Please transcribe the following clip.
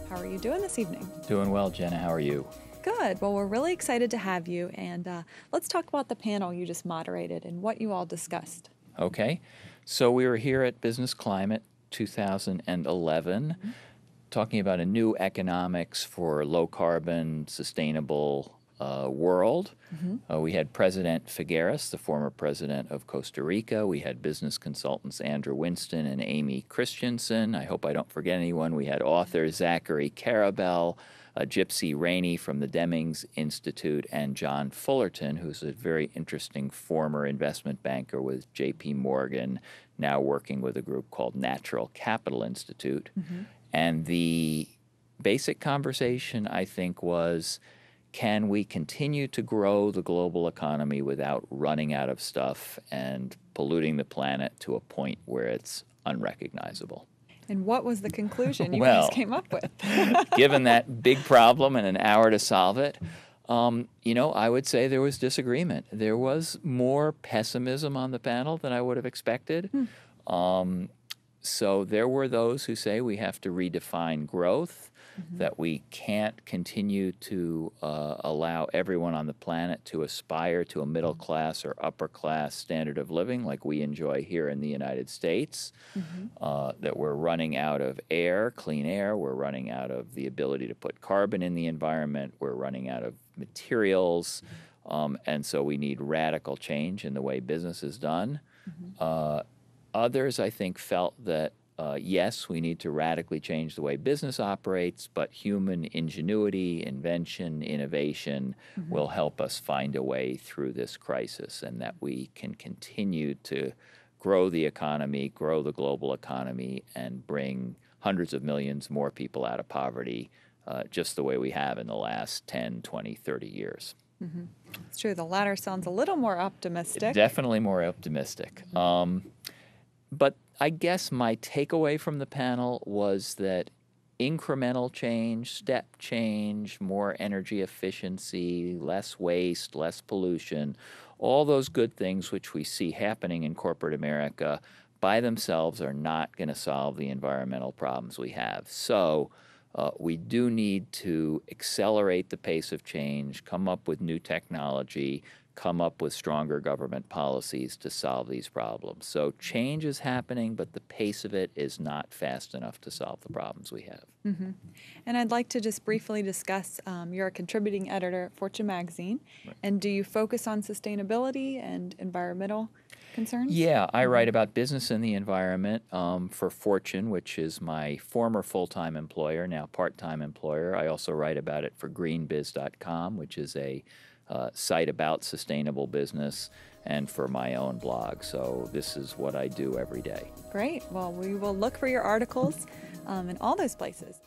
How are you doing this evening? Doing well, Jenna. How are you? Good. Well, we're really excited to have you, and let's talk about the panel you just moderated and what you all discussed. Okay. So we were here at Business Climate 2011 talking about a new economics for low carbon, sustainable world. We had President Figueres, the former president of Costa Rica. We had business consultants Andrew Winston and Amy Christensen. I hope I don't forget anyone. We had author Zachary Karabell, Gypsy Rainey from the Demings Institute, and John Fullerton, who's a very interesting former investment banker with J.P. Morgan, now working with a group called Natural Capital Institute. And the basic conversation, I think, was, can we continue to grow the global economy without running out of stuff and polluting the planet to a point where it's unrecognizable? And what was the conclusion you guys came up with? Given that big problem and an hour to solve it, I would say there was disagreement. There was more pessimism on the panel than I would have expected. So there were those who say we have to redefine growth, that we can't continue to allow everyone on the planet to aspire to a middle class or upper class standard of living like we enjoy here in the United States, that we're running out of air, clean air, we're running out of the ability to put carbon in the environment, we're running out of materials, and so we need radical change in the way business is done. Others, I think, felt that, yes, we need to radically change the way business operates, but human ingenuity, invention, innovation will help us find a way through this crisis, and that we can continue to grow the economy, grow the global economy, and bring hundreds of millions more people out of poverty, just the way we have in the last 10, 20, 30 years. It's true. The latter sounds a little more optimistic. Definitely more optimistic. But I guess my takeaway from the panel was that incremental change, step change, more energy efficiency, less waste, less pollution, all those good things which we see happening in corporate America by themselves are not going to solve the environmental problems we have. So we do need to accelerate the pace of change, come up with new technology, come up with stronger government policies to solve these problems. So change is happening, but the pace of it is not fast enough to solve the problems we have. And I'd like to just briefly discuss, you're a contributing editor at Fortune magazine, and do you focus on sustainability and environmental concerns? Yeah, I write about business and the environment for Fortune, which is my former full-time employer, now part-time employer. I also write about it for greenbiz.com, which is a site about sustainable business, and for my own blog. So this is what I do every day. Great. Well, we will look for your articles in all those places.